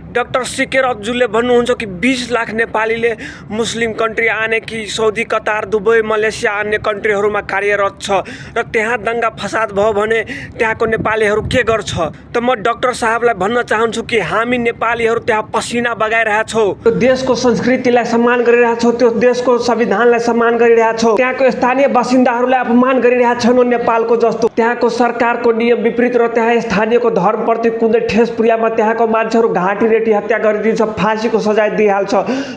Doctor सिकेर अब्जुलले भन्नुहुन्छ कि 20 लाख नेपालीले मुस्लिम कन्ट्री आने कि सौदी, कतार, दुबई, मलेसिया अन्य कन्ट्रीहरूमा कार्यरत छ र त्यहाँ दङ्गा फसाद भयो भने त्यहाँको नेपालीहरू के गर्छ। त म डाक्टर साहबलाई भन्न चाहन्छु कि हामी नेपालीहरू त्यहाँ पसिना बगाइरहेछौँ, त्यो देशको संस्कृतिलाई सम्मान गरिरहेछौँ, त्यो देशको संविधानलाई सम्मान गरिरहेछौँ, त्यहाँको स्थानीय बासिन्दाहरूलाई अपमान गरिरहेछन् नेपालको जस्तो। त्यहाँको सरकारको नियम विपरीत र त्यहाँ स्थानीयको धर्मप्रति कुनै ठेस पुर्यामा त्यहाँको मान्छेहरू घाँटी रेटी हत्या गरिदिन्छ, फाँसीको सजाय दिइहाल्छ।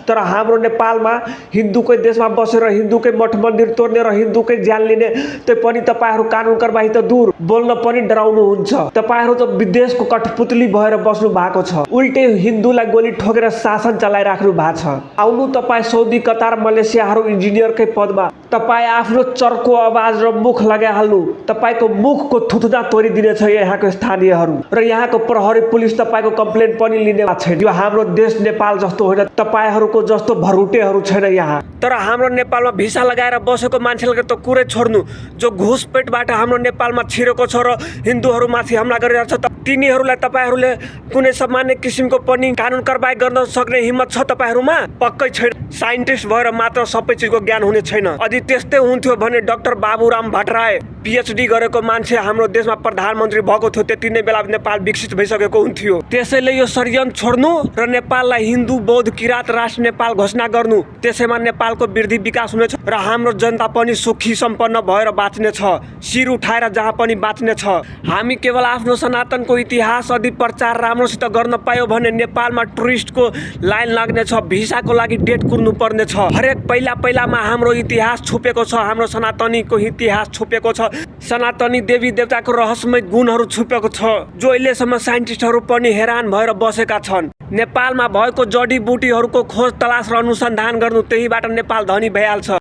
तर हाम्रो नेपालमा हिन्दूकै देशमा बसेर हिन्दूकै मठ मन्दिर तोड्ने र हिन्दूकै ज्यान लिने, त्यो पनि तपाईँहरू कानुन कारबाही त दूर, बोल्न पनि डराउनु हुन्छ। तपाईँहरू त विदेशको कठपुतली भएर बस्नु भएको छ, उल्टै हिन्दूलाई गोली ठोकेर शासन चलाइराख्नु भएको छ। आउनु तपाईँ सौदी, कतार, मलेसियाहरू इन्जिनियरकै पदमा, तपाईँ आफ्नो चर्को आवाज र मुख लगाइहाल्नु, तपाईँको मुखको थुथुना तोडिदिनेछ यहाँको स्थानीयहरू र यहाँको प्रहरी पुलिस तपाईँको कम्प्लेन पनि लिने छैन। यो हाम्रो देश नेपाल जस्तो होइन, तपाईँहरूको जस्तो भरुटेहरू छैन यहाँ। तर हाम्रो नेपालमा भिसा लगाएर बसेको मान्छेले त कुरै छोड्नु, जो घुसपेटबाट हाम्रो नेपालमा छिरेको छ र हिन्दूहरूमाथि हमला गरिरहेको छ, तिनीहरूलाई तपाईँहरूले कुनै सामान्य किसिमको पनि कानुन कारबाही गर्न सक्ने हिम्मत छ तपाईँहरूमा? पक्कै छैन। साइन्टिस्ट भएर मात्र सबै चिजको ज्ञान हुने छैन। यदि त्यस्तै हुन्थ्यो भने डाक्टर बाबुराम भट्टराई PhD गरेको मान्छे हाम्रो देशमा प्रधानमन्त्री भएको थियो, त्यति नै बेला नेपाल विकसित भइसकेको हुन्थ्यो। त्यसैले यो षड्यन्त्र छोड्नु र नेपाललाई हिन्दू, बौद्ध, किराँत राष्ट्र नेपाल घोषणा गर्नु, त्यसैमा नेपालको वृद्धि विकास हुनेछ र हाम्रो जनता पनि सुखी सम्पन्न भएर बाँच्नेछ, शिर उठाएर जहाँ पनि बाँच्नेछ। हामी केवल आफ्नो सनातनको इतिहास यदि प्रचार राम्रोसित गर्न पायो भने नेपालमा टुरिस्टको लाइन लाग्नेछ, भिसाको लागि डेट कुर्नु पर्नेछ। हरेक पहिलामा हाम्रो इतिहास छुपेको छ, हाम्रो सनातनीको इतिहास छुपेको छ, सनातनी देवी देवताको रहस्यमय गुणहरू छुपेको छ, जो अहिलेसम्म साइन्टिस्टहरू पनि हैरान भएर बसेका छन्। नेपालमा भएको जडीबुटीहरूको खोज तलास र अनुसन्धान गर्नु, त्यहीबाट नेपाल धनी भइहाल्छ।